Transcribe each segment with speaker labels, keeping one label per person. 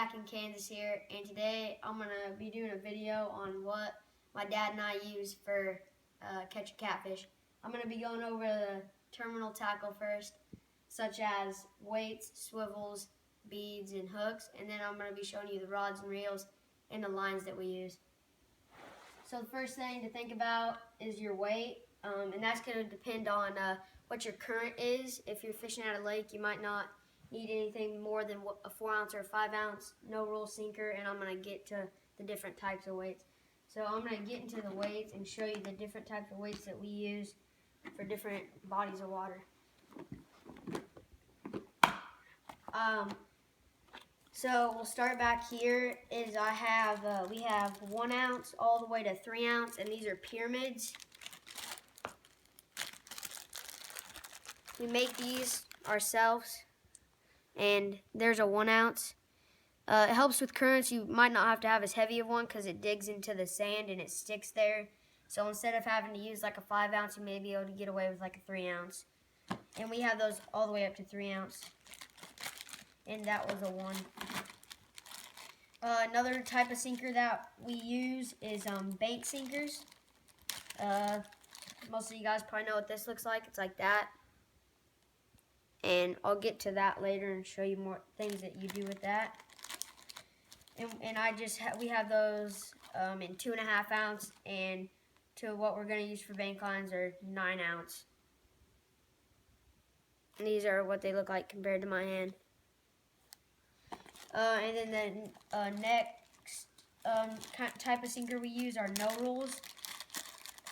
Speaker 1: BGyakinKansas here, and today I'm going to be doing a video on what my dad and I use for catching catfish. I'm going to be going over the terminal tackle first, such as weights, swivels, beads, and hooks, and then I'm going to be showing you the rods and reels and the lines that we use. So the first thing to think about is your weight, and that's going to depend on what your current is. If you're fishing at a lake, you might not need anything more than a 4-ounce or a 5-ounce no-rule sinker, and I'm going to get to the different types of weights. So I'm going to get into the weights and show you the different types of weights that we use for different bodies of water. So we'll start back here. We have 1 ounce all the way to 3 ounce, and these are pyramids. We make these ourselves, and there's a 1 ounce. It helps with currents. You might not have to have as heavy of one because it digs into the sand and it sticks there. So instead of having to use like a 5 ounce, you may be able to get away with like a 3 ounce. And we have those all the way up to 3 ounce. And that was a 1. Another type of sinker that we use is bank sinkers. Most of you guys probably know what this looks like. It's like that. And I'll get to that later and show you more things that you do with that. And we have those in 2.5 ounce, and to what we're going to use for bank lines are 9 ounce. And these are what they look like compared to my hand. And then the next type of sinker we use are no rules,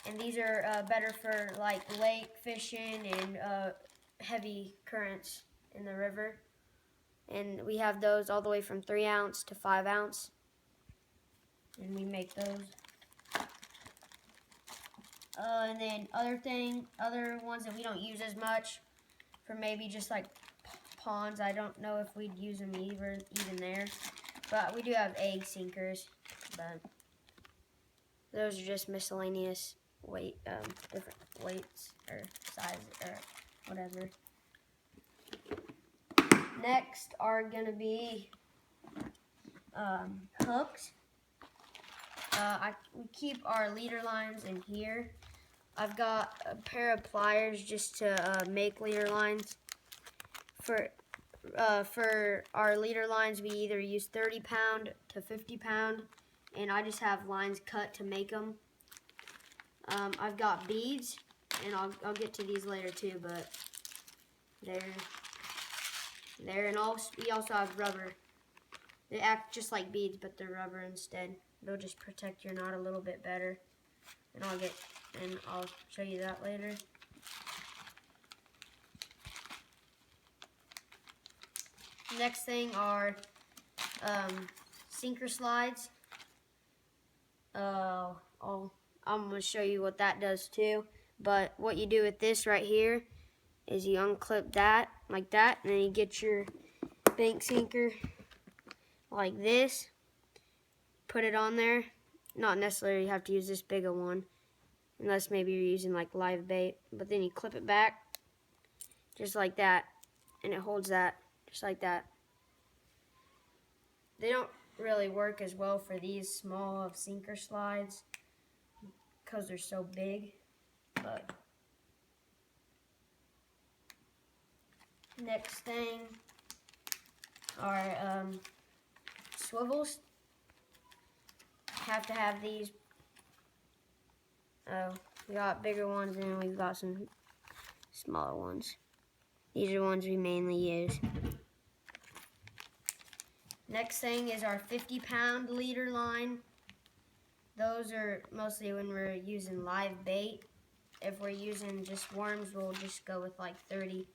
Speaker 1: and these are better for like lake fishing and heavy currents in the river. And we have those all the way from 3 ounce to 5 ounce, and we make those. And then other ones that we don't use as much for maybe just like ponds. I don't know if we'd use them even there, but we do have egg sinkers. But those are just miscellaneous different weights or size or whatever. Next are gonna be hooks. We keep our leader lines in here. I've got a pair of pliers just to make leader lines. For our leader lines, we either use 30-pound to 50-pound, and I just have lines cut to make them. I've got beads, and I'll get to these later too, but there, and we also have rubber. They act just like beads, but they're rubber instead. They'll just protect your knot a little bit better, and I'll show you that later. Next thing are sinker slides. I'm going to show you what that does too. But what you do with this right here is you unclip that like that, and then you get your bank sinker like this. Put it on there. Not necessarily you have to use this big of one, unless maybe you're using like live bait. But then you clip it back just like that, and it holds that just like that. They don't really work as well for these small of sinker slides because they're so big. But next thing are swivels. Have to have these. We got bigger ones, and we've got some smaller ones. These are the ones we mainly use. Next thing is our 50-pound leader line. Those are mostly when we're using live bait. If we're using just worms, we'll just go with like 30.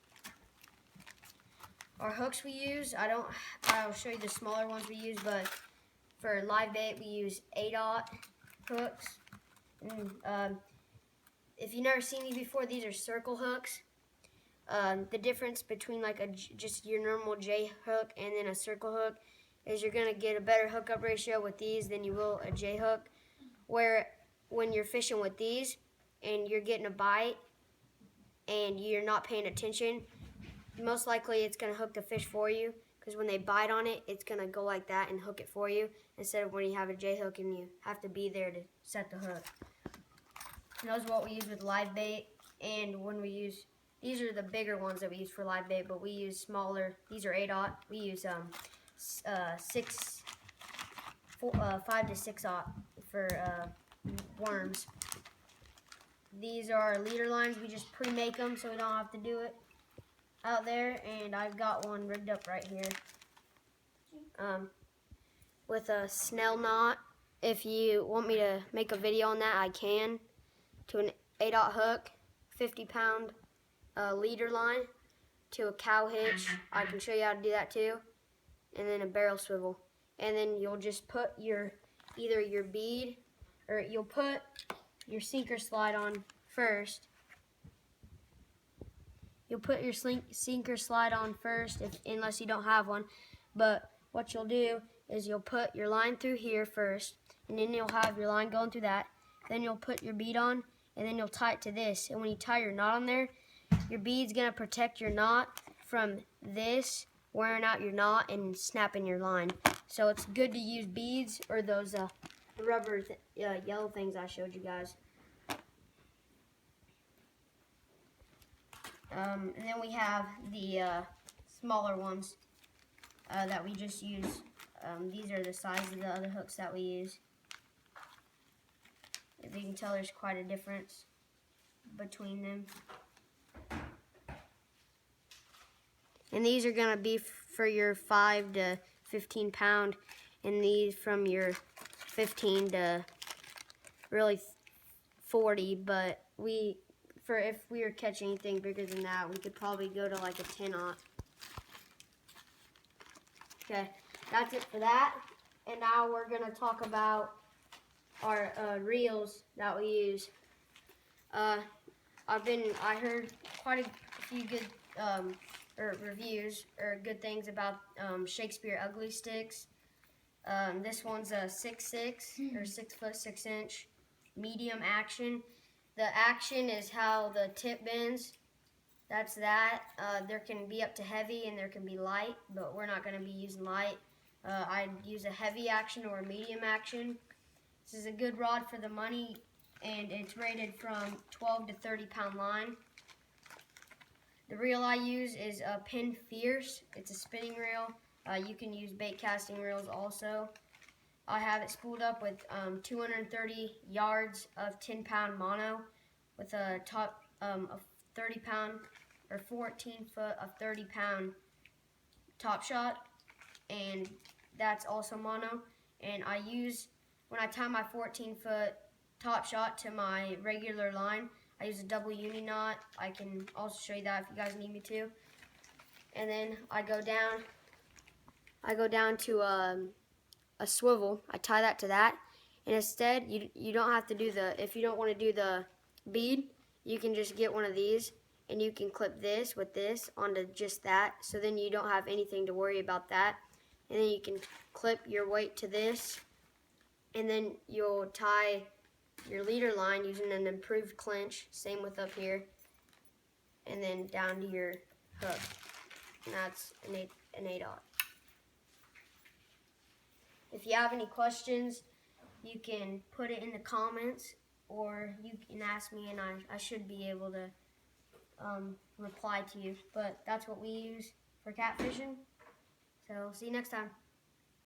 Speaker 1: Our hooks we use, I'll show you the smaller ones we use, but for live bait we use 8/0 hooks. And, if you've never seen these before, these are circle hooks. The difference between like just your normal J hook and then a circle hook is you're going to get a better hookup ratio with these than you will a J hook. Where when you're fishing with these and you're getting a bite and you're not paying attention, most likely it's going to hook the fish for you. because when they bite on it, it's going to go like that and hook it for you, instead of when you have a J hook and you have to be there to set the hook. And those are what we use with live bait, and when we use, these are the bigger ones that we use for live bait, but we use smaller, these are 8/0, we use 5 to 6/0 for worms. These are our leader lines. We just pre-make them so we don't have to do it out there, and I've got one rigged up right here with a snell knot. If you want me to make a video on that, I can. To an 8/0 hook, 50-pound leader line to a cow hitch. I can show you how to do that too. And then a barrel swivel. And then you'll just put either your bead, or you'll put your sinker slide on first. You'll put your sinker slide on first, unless you don't have one. But what you'll do is you'll put your line through here first, and then you'll have your line going through that. Then you'll put your bead on, and then you'll tie it to this. And when you tie your knot on there, your bead's gonna protect your knot from this wearing out your knot and snapping your line. So it's good to use beads or those rubber yellow things I showed you guys. And then we have the smaller ones that we just use. These are the size of the other hooks that we use. If you can tell, there's quite a difference between them. And these are going to be for your 5 to 15 pound, and these from your 15 to really 40. But if we were catching anything bigger than that, we could probably go to like a 10/0. Okay, that's it for that. And now we're going to talk about our reels that we use. I heard quite a few good reviews or good things about Shakespeare Ugly Sticks. This one's a 6'6" or 6 foot 6 inch medium action. The action is how the tip bends. That's that. There can be up to heavy and there can be light, but we're not going to be using light. I'd use a heavy action or a medium action. This is a good rod for the money, and it's rated from 12 to 30 pound line. The reel I use is a Pin Fierce. It's a spinning reel. You can use bait casting reels also. I have it spooled up with 230 yards of 10-pound mono with a top of 30 pound or 14 foot of 30 pound top shot, and that's also mono. And when I tie my 14 foot top shot to my regular line, I use a double uni knot. I can also show you that if you guys need me to. And then I go down to a swivel. I tie that to that. And instead, you don't have to do if you don't want to do the bead, you can just get one of these and you can clip this with this onto just that. So then you don't have anything to worry about that. And then you can clip your weight to this, and then you'll tie your leader line using an improved clinch, same with up here, and then down to your hook, and that's an 8/0. If you have any questions, you can put it in the comments, or you can ask me, and I should be able to reply to you. But that's what we use for catfishing. So see you next time.